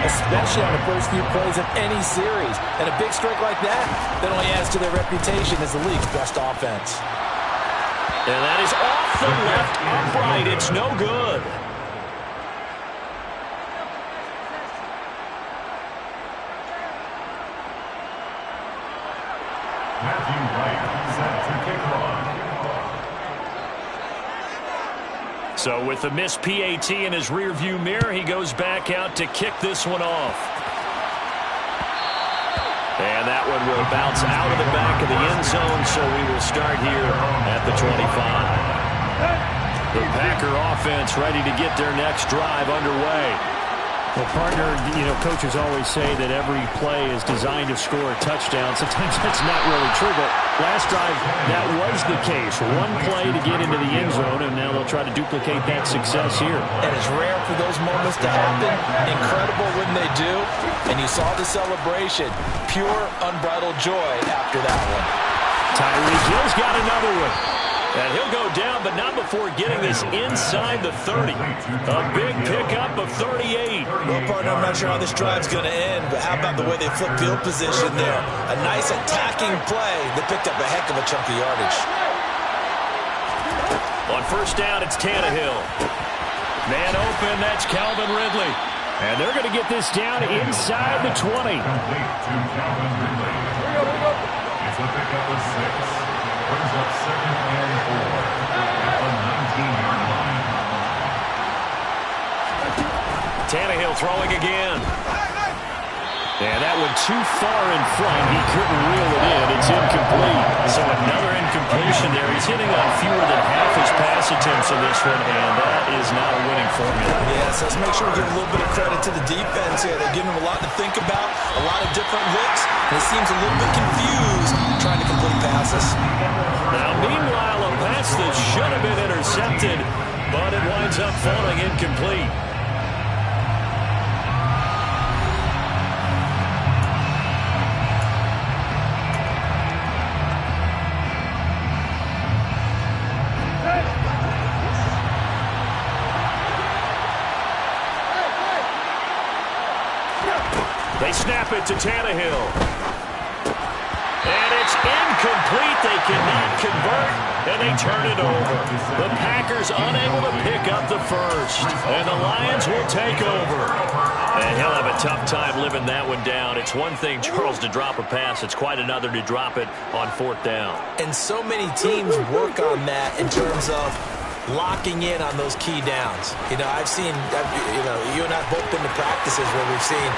especially on the first few plays of any series. And a big strike like that only adds to their reputation as the league's best offense. And that is off the left upright. It's no good. Matthew Wright set to kick off. So with the missed PAT in his rearview mirror, he goes back out to kick this one off. And that one will bounce out of the back of the end zone, so we will start here at the 25. The Packer offense ready to get their next drive underway. Well, partner, coaches always say that every play is designed to score a touchdown. Sometimes that's not really true, but last drive, that was the case. One play to get into the end zone, and now they'll try to duplicate that success here. And it's rare for those moments to happen. Incredible when they do. And you saw the celebration. Pure, unbridled joy after that one. Tyreek Hill's got another one. And he'll go down, but not before getting this inside the 30. A big pickup of 38. Well, partner, I'm not sure how this drive's going to end, but how about the way they flip field position there? A nice attacking play that picked up a heck of a chunk of yardage. On first down, it's Tannehill. Man open, that's Calvin Ridley. And they're going to get this down inside the 20. Complete to Calvin Ridley. It's a pickup of 6. Brings up 2nd and 4 at the 19-yard line. Tannehill throwing again. And that one too far in front. He couldn't reel it in. It's incomplete. So another incompletion there. He's hitting on fewer than half his pass attempts in this one, and that is not a winning formula. Yes, let's make sure we give a little bit of credit to the defense here. They're giving him a lot to think about, a lot of different looks, and he seems a little bit confused trying to complete passes. Now, meanwhile, a pass that should have been intercepted, but it winds up falling incomplete. They snap it to Tannehill. And it's incomplete. They cannot convert, and they turn it over. The Packers unable to pick up the first, and the Lions will take over. And he'll have a tough time living that one down. It's one thing, Charles, to drop a pass. It's quite another to drop it on 4th down. And so many teams work on that in terms of locking in on those key downs. I've seen, you and I have both been to practices where we've seen,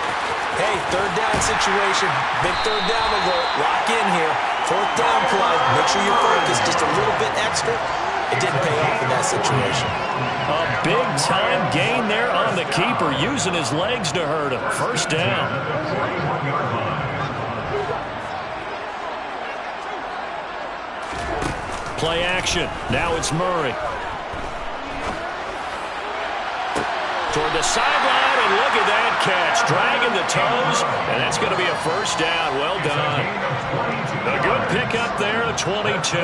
hey, 3rd down situation, big 3rd down alert, lock in here, 4th down play, make sure you focus just a little bit extra. It didn't pay off in that situation. A big-time gain there on the keeper, using his legs to hurt him. First down. Play action. Now it's Murray. Toward the sideline, and look at that catch. Dragging the toes, and that's going to be a first down. Well done. A good pickup there at 22.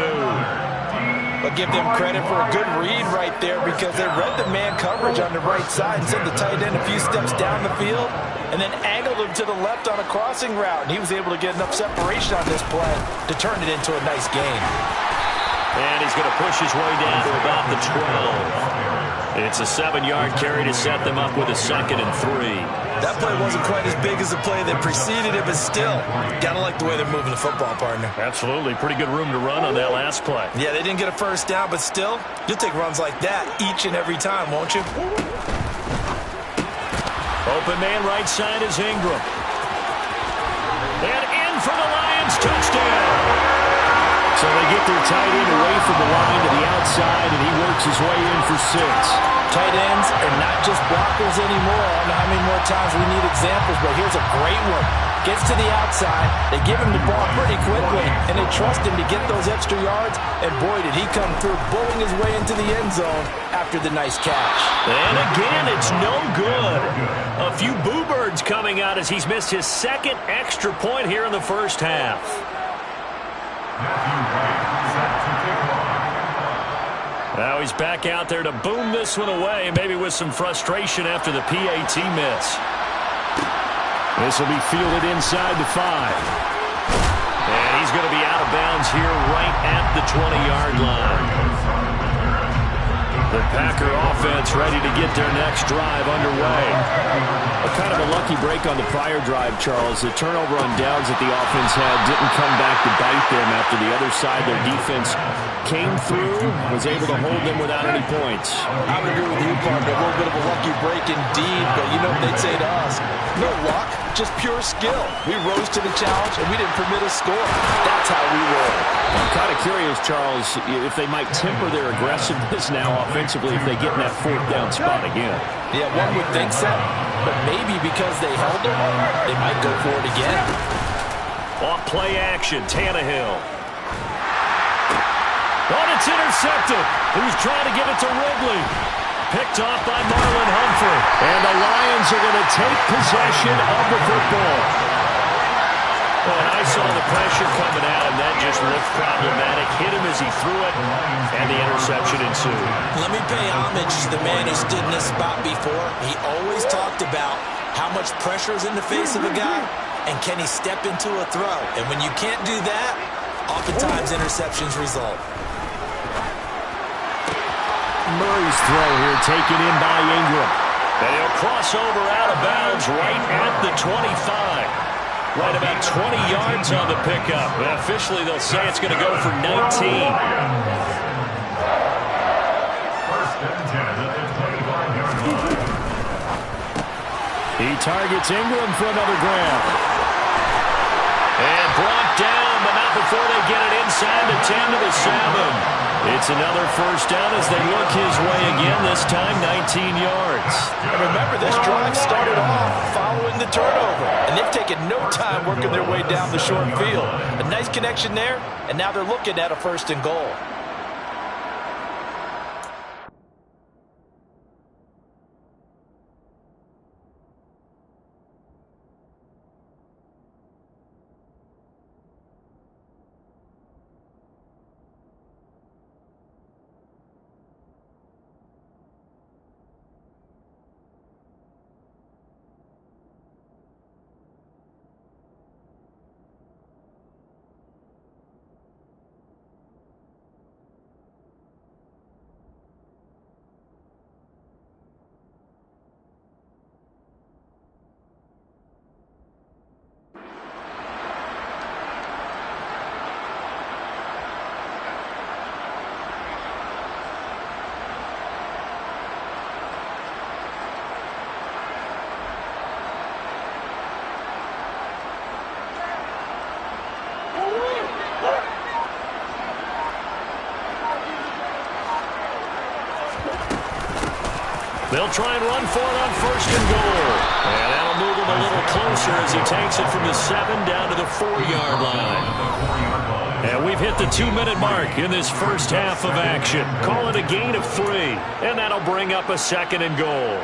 But give them credit for a good read right there, because they read the man coverage on the right side and sent the tight end a few steps down the field and then angled him to the left on a crossing route. And he was able to get enough separation on this play to turn it into a nice gain. And he's going to push his way down to about the 12. It's a 7-yard carry to set them up with a 2nd and 3. That play wasn't quite as big as the play that preceded it, but still, gotta like the way they're moving the football, partner. Absolutely. Pretty good room to run on that last play. Yeah, they didn't get a first down, but still, you'll take runs like that each and every time, won't you? Open man right side is Ingram. And in for the Lions, touchdown. So they get their tight end away from the line to the outside, and he works his way in for 6. Tight ends are not just blockers anymore. I don't know how many more times we need examples, but here's a great one. Gets to the outside, they give him the ball pretty quickly, and they trust him to get those extra yards, and boy, did he come through, bowling his way into the end zone after the nice catch. And again, it's no good. A few boo birds coming out as he's missed his 2nd extra point here in the first half. Matthew Wright set to kick off. Now he's back out there to boom this one away, maybe with some frustration after the PAT miss. This will be fielded inside the 5. And he's going to be out of bounds here right at the 20-yard line. The Packer offense ready to get their next drive underway. A kind of a lucky break on the prior drive, Charles. The turnover on downs that the offense had didn't come back to bite them after the other side. Their defense came through, was able to hold them without any points. I would agree with you, partner. A little bit of a lucky break indeed, but you know what they'd say to us? No luck, just pure skill. We rose to the challenge, and we didn't permit a score. That's how we roll. I'm kind of curious, Charles, if they might temper their aggressiveness now offensively if they get in that 4th down spot again. Yeah, one would think so, but maybe because they held them, they might go for it again. Off play action, Tannehill. Oh, it's intercepted. He was trying to get it to Ridley. Picked off by Marlon Humphrey. And the Lions are going to take possession of the football. Well, and I saw the pressure coming out, and that just looked problematic. Hit him as he threw it, and the interception ensued. Let me pay homage to the man who stood in this spot before. He always talked about how much pressure is in the face of a guy, and can he step into a throw. And when you can't do that, oftentimes interceptions result. Murray's throw here taken in by Ingram. And he'll cross over out of bounds right at the 25. Right about 20 yards on the pickup. But officially, they'll say it's going to go for 19. First and 10 at the 25-yard line. He targets Ingram for another grab. And brought down, but not before they get it inside the 10 to the 7. It's another first down as they look his way again, this time 19 yards. And remember, this drive started off following the turnover, and they've taken no time working their way down the short field. A nice connection there, and now they're looking at a 1st and goal. They'll try and run for it on 1st and goal. And that'll move him a little closer as he takes it from the 7 down to the 4-yard line. And we've hit the 2-minute mark in this first half of action. Call it a gain of 3. And that'll bring up a 2nd and goal.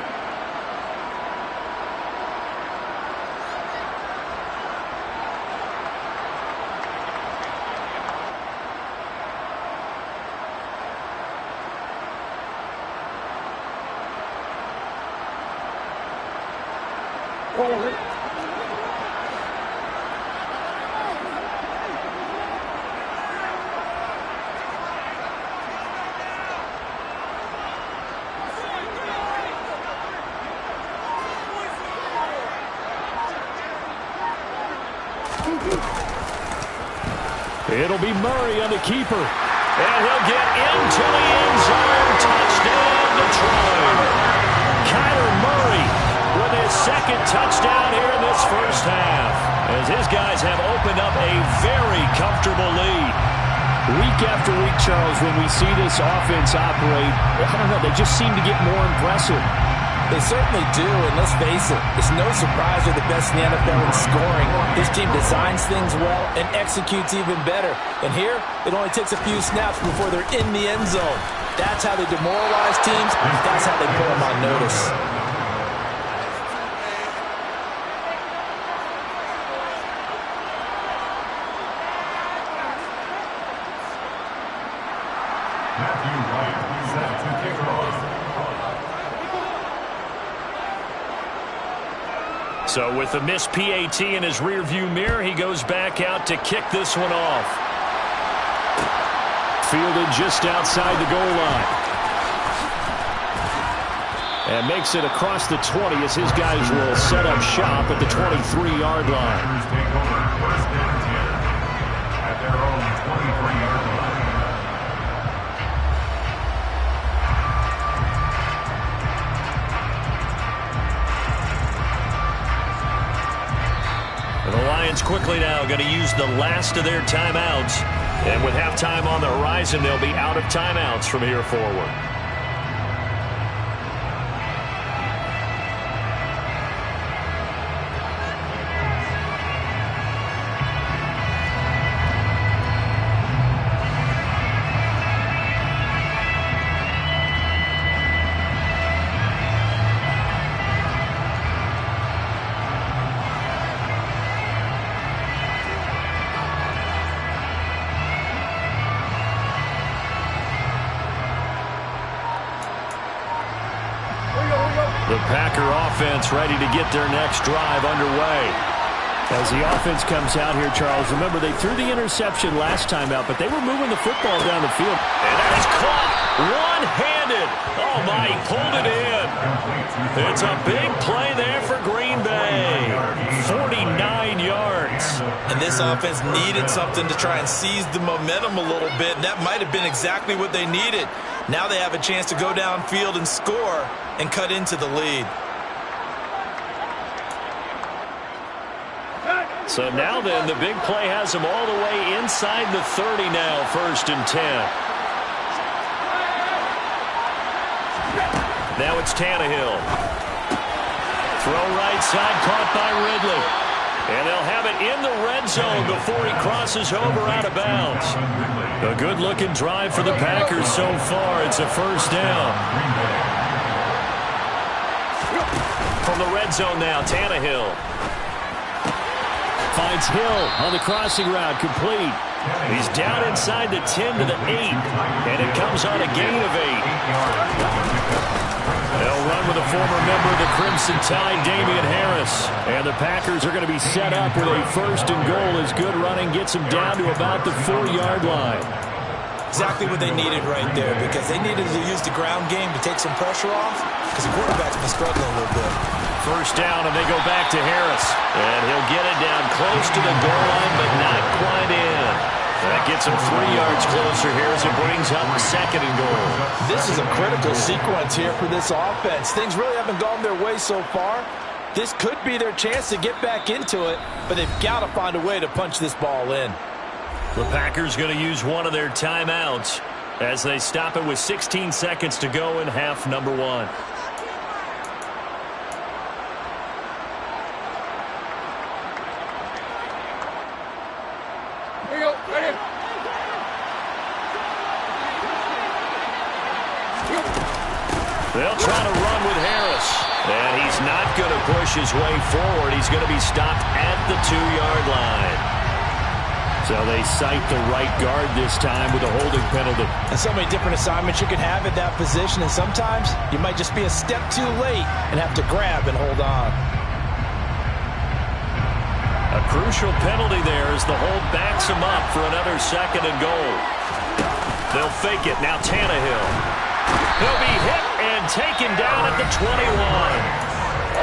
It'll be Murray on the keeper. And he'll get into the end zone. Touchdown, Detroit. Kyler Murray with his 2nd touchdown here in this first half, as his guys have opened up a very comfortable lead. Week after week, Charles, when we see this offense operate, I don't know, they just seem to get more impressive. They certainly do, and let's face it, it's no surprise they're the best in the NFL in scoring. This team designs things well and executes even better. And here, it only takes a few snaps before they're in the end zone. That's how they demoralize teams. That's how they put them on notice. Matthew Wright set to kick off. So with the missed PAT in his rearview mirror, he goes back out to kick this one off. Fielded just outside the goal line. And makes it across the 20 as his guys will set up shop at the 23-yard line. First and 10 at their own 23-yard line. The Lions quickly now going to use the last of their timeouts. And with halftime on the horizon, they'll be out of timeouts from here forward. The Packer offense ready to get their next drive underway. As the offense comes out here, Charles, remember they threw the interception last time out, but they were moving the football down the field. And that is caught one-handed. Oh, my, he pulled it in. It's a big play there for Green Bay. 49 yards. And this offense needed something to try and seize the momentum a little bit, and that might have been exactly what they needed. Now they have a chance to go downfield and score and cut into the lead. So now then, the big play has them all the way inside the 30 now, 1st and 10. Now it's Tannehill. Throw right side, caught by Ridley. And they'll have it in the red zone before he crosses over out of bounds. A good-looking drive for the Packers so far. It's a first down. From the red zone now, Tannehill. Finds Hill on the crossing route, complete. He's down inside the 10 to the 8, and it comes on a gain of 8. They'll run with a former member of the Crimson Tide, Damian Harris. And the Packers are going to be set up with a 1st and goal as good running gets them down to about the 4-yard line. Exactly what they needed right there, because they needed to use the ground game to take some pressure off, because the quarterback's been struggling a little bit. First down, and they go back to Harris. And he'll get it down close to the goal line, but not quite in. That gets him 3 yards closer here as it brings up 2nd and goal. This is a critical sequence here for this offense. Things really haven't gone their way so far. This could be their chance to get back into it, but they've got to find a way to punch this ball in. The Packers going to use one of their timeouts as they stop it with 16 seconds to go in half number 1. They'll try to run with Harris. And he's not going to push his way forward. He's going to be stopped at the 2-yard line. So they cite the right guard this time with a holding penalty. And so many different assignments you can have at that position, and sometimes you might just be a step too late and have to grab and hold on. A crucial penalty there as the hold backs him up for another 2nd and goal. They'll fake it. Now Tannehill. He'll be hit and taken down at the 21.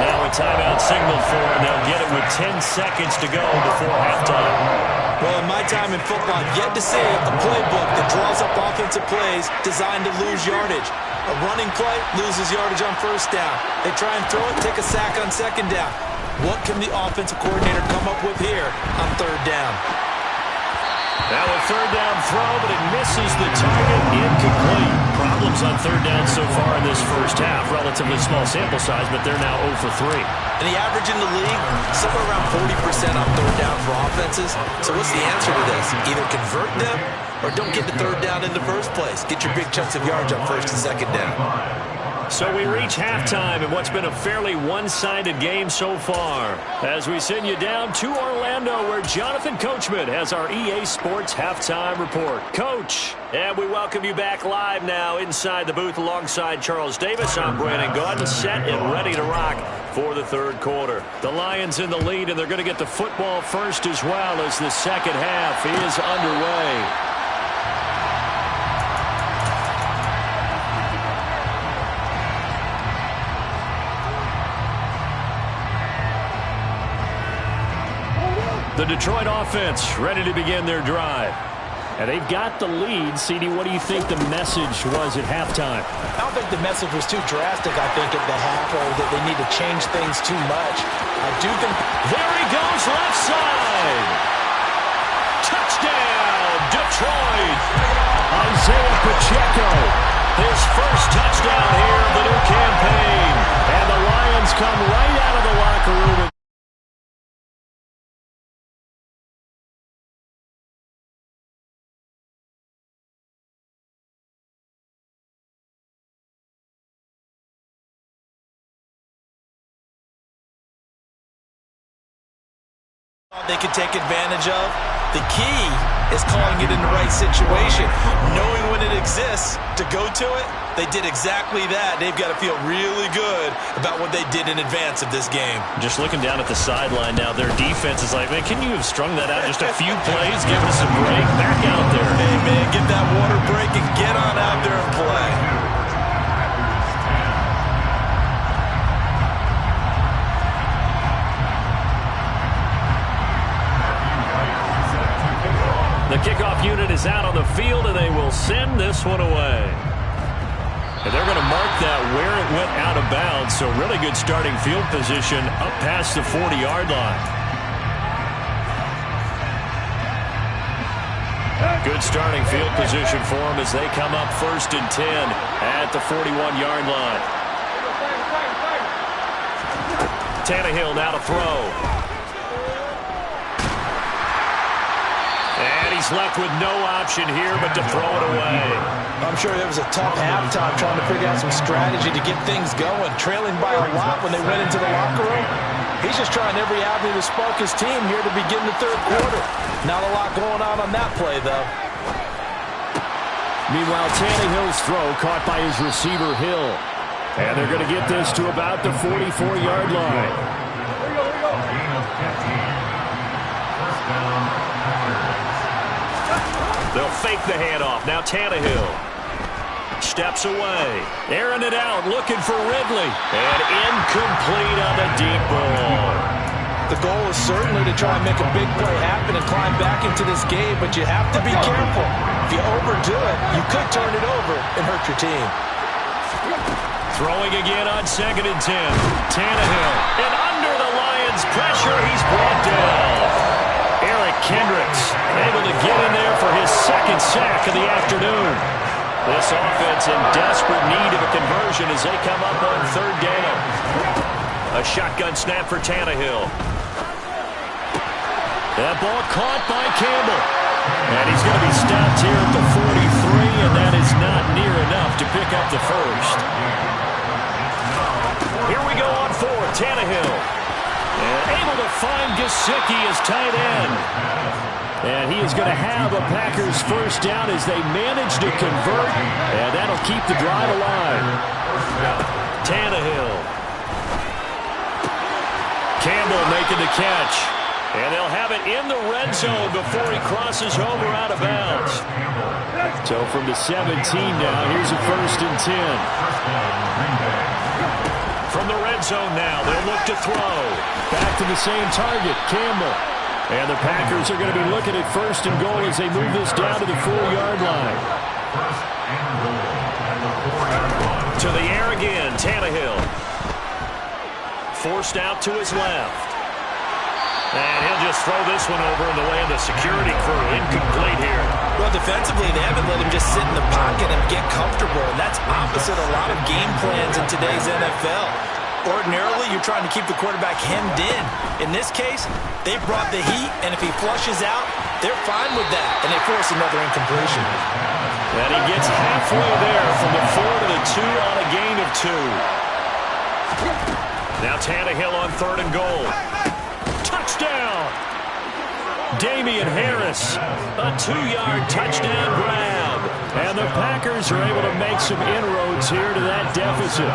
Now a timeout signal for him. They'll get it with 10 seconds to go before halftime. Well, in my time in football, I've yet to see a playbook that draws up offensive plays designed to lose yardage. A running play loses yardage on 1st down. They try and throw it, take a sack on 2nd down. What can the offensive coordinator come up with here on 3rd down? Now a 3rd down throw, but it misses the target, incomplete. Problems on 3rd down so far in this first half. Relatively small sample size, but they're now 0 for 3. And the average in the league, somewhere around 40% on 3rd down for offenses. So what's the answer to this? Either convert them or don't get the 3rd down in the first place. Get your big chunks of yards on 1st and 2nd down. So we reach halftime in what's been a fairly one-sided game so far. As we send you down to Orlando, where Jonathan Coachman has our EA Sports Halftime Report. Coach, and we welcome you back live now inside the booth alongside Charles Davis. I'm Brandon Gaudin, set and ready to rock for the third quarter. The Lions in the lead, and they're going to get the football first as well as the second half is underway. The Detroit offense ready to begin their drive. And they've got the lead. CD, what do you think the message was at halftime? I don't think the message was too drastic, I think, at the half, or that they need to change things too much. I do think... There he goes, left side. Touchdown, Detroit. Isaiah Pacheco, his first touchdown here of the new campaign. And the Lions come right out of the locker room. They can take advantage of. The key is calling it in the right situation, knowing when it exists to go to it. They did exactly that. They've got to feel really good about what they did in advance of this game. Just looking down at the sideline now, their defense is like, man, can you have strung that out just a few plays, give us a break, back out there. Hey, man, get that water break and get on out there and play. The kickoff unit is out on the field, and they will send this one away. And they're going to mark that where it went out of bounds, so really good starting field position up past the 40-yard line. Good starting field position for them as they come up 1st and 10 at the 41-yard line. Tannehill now to throw. And he's left with no option here but to throw it away. I'm sure it was a tough halftime trying to figure out some strategy to get things going. Trailing by a lot when they went into the locker room. He's just trying every avenue to spark his team here to begin the third quarter. Not a lot going on that play, though. Meanwhile, Tannehill's throw caught by his receiver, Hill. And they're going to get this to about the 44-yard line. They'll fake the handoff. Now Tannehill steps away. Airing it out, looking for Ridley. And incomplete on the deep ball. The goal is certainly to try and make a big play happen and climb back into this game, but you have to be careful. If you overdo it, you could turn it over and hurt your team. Throwing again on 2nd and 10. Tannehill. And under the Lions' pressure, he's brought down. Eric Kendricks able to get in there for his second sack of the afternoon. This offense in desperate need of a conversion as they come up on 3rd down. A shotgun snap for Tannehill. That ball caught by Campbell. And he's going to be stopped here at the 43, and that is not near enough to pick up the first. Here we go on 4th. Tannehill. And able to find Gesicki as tight end. And he is going to have a Packers first down as they manage to convert. And that'll keep the drive alive. Tannehill. Campbell making the catch. And they'll have it in the red zone before he crosses over out of bounds. So from the 17 now, here's a 1st and 10. From the red zone now, they'll look to throw. Back to the same target, Campbell. And the Packers are going to be looking at 1st and goal as they move this down to the 4-yard line. To the air again, Tannehill. Forced out to his left. And he'll just throw this one over in the way of the security crew. Incomplete here. Well, defensively, they haven't let him just sit in the pocket and get comfortable, and that's opposite a lot of game plans in today's NFL. Ordinarily, you're trying to keep the quarterback hemmed in. In this case, they brought the heat, and if he flushes out, they're fine with that, and they force another incompletion. And he gets halfway there from the 4 to the 2 on a gain of 2. Now Tannehill on 3rd and goal. Touchdown! Damian Harris, a 2-yard touchdown grab. And the Packers are able to make some inroads here to that deficit.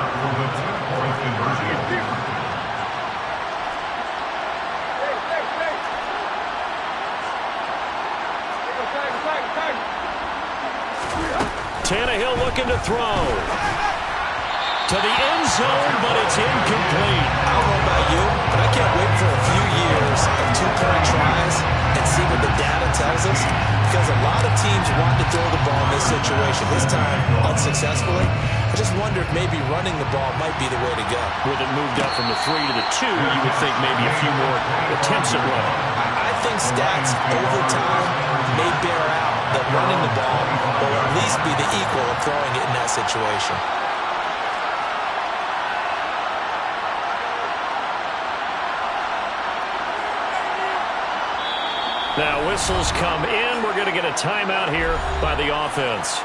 Tannehill looking to throw. To the end zone, but it's incomplete. I don't know about you, but I can't wait for a few years of 2-point tries and see what the data tells us, because a lot of teams want to throw the ball in this situation, this time unsuccessfully. I just wonder if maybe running the ball might be the way to go. With it moved up from the 3 to the 2, you would think maybe a few more attempts at running. I think stats over time may bear out that running the ball will at least be the equal of throwing it in that situation. Now whistles come in. We're going to get a timeout here by the offense.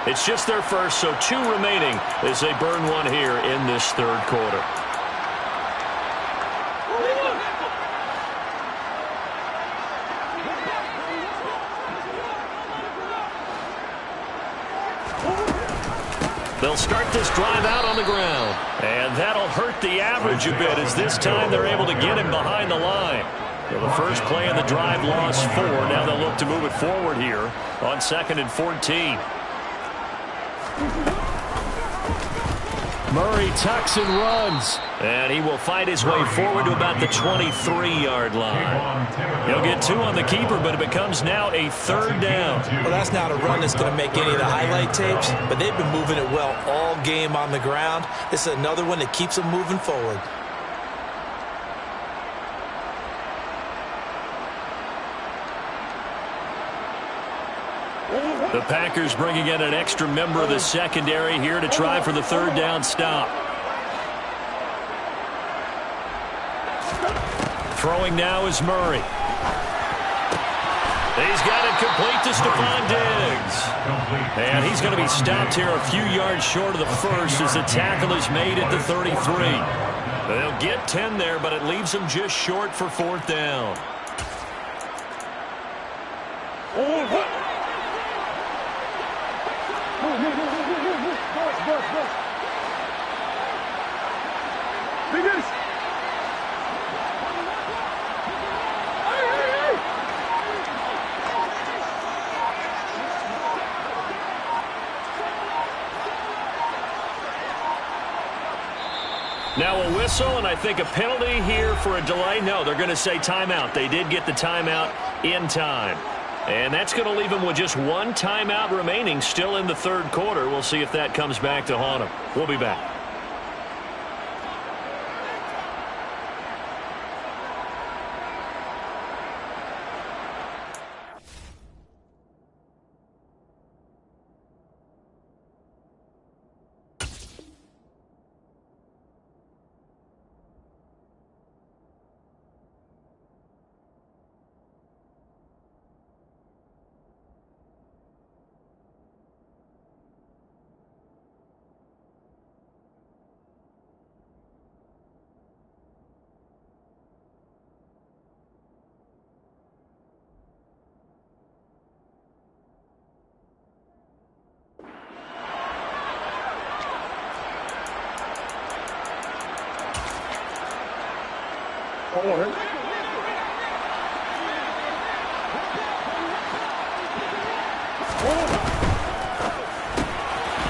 It's just their first, so 2 remaining as they burn one here in this 3rd quarter. They'll start this drive out on the ground. And that'll hurt the average a bit, as this time they're able to get him behind the line. So the first play in the drive lost 4. Now they'll look to move it forward here on 2nd and 14. Murray tucks and runs. And he will fight his way forward to about the 23-yard line. He'll get 2 on the keeper, but it becomes now a 3rd down. Well, that's not a run that's going to make any of the highlight tapes, but they've been moving it well all game on the ground. This is another one that keeps them moving forward. The Packers bringing in an extra member of the secondary here to try for the 3rd down stop. Throwing now is Murray. He's got it complete to Stephon Diggs. And he's going to be stopped here a few yards short of the first as the tackle is made at the 33. They'll get 10 there, but it leaves them just short for 4th down. Now a whistle, and I think a penalty here for a delay. No, they're going to say timeout. They did get the timeout in time. And that's going to leave them with just 1 timeout remaining still in the 3rd quarter. We'll see if that comes back to haunt them. We'll be back.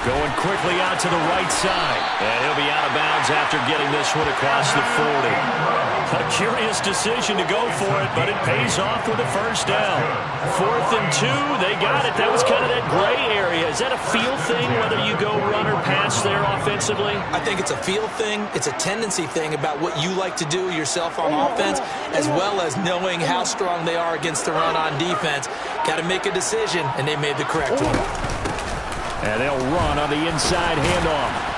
Going quickly out to the right side. And he'll be out of bounds after getting this one across the 40. A curious decision to go for it, but it pays off with a 1st down. 4th and 2, they got it. That was kind of that gray area. Is that a feel thing, whether you go run or pass there offensively? I think it's a feel thing. It's a tendency thing about what you like to do yourself on offense, as well as knowing how strong they are against the run on defense. Got to make a decision, and they made the correct one. And they'll run on the inside handoff.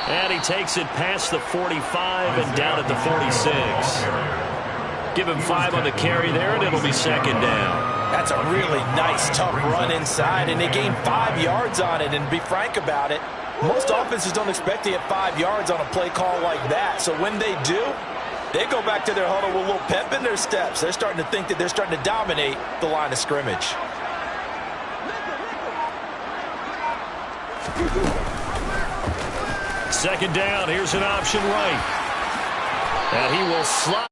And he takes it past the 45 and down at the 46. Give him 5 on the carry there, and it'll be second down. That's a really nice, tough run inside, and they gained 5 yards on it. And to be frank about it, most offenses don't expect to get 5 yards on a play call like that. So when they do, they go back to their huddle with a little pep in their steps. They're starting to think that they're starting to dominate the line of scrimmage. Second down, here's an option right. And he will slide.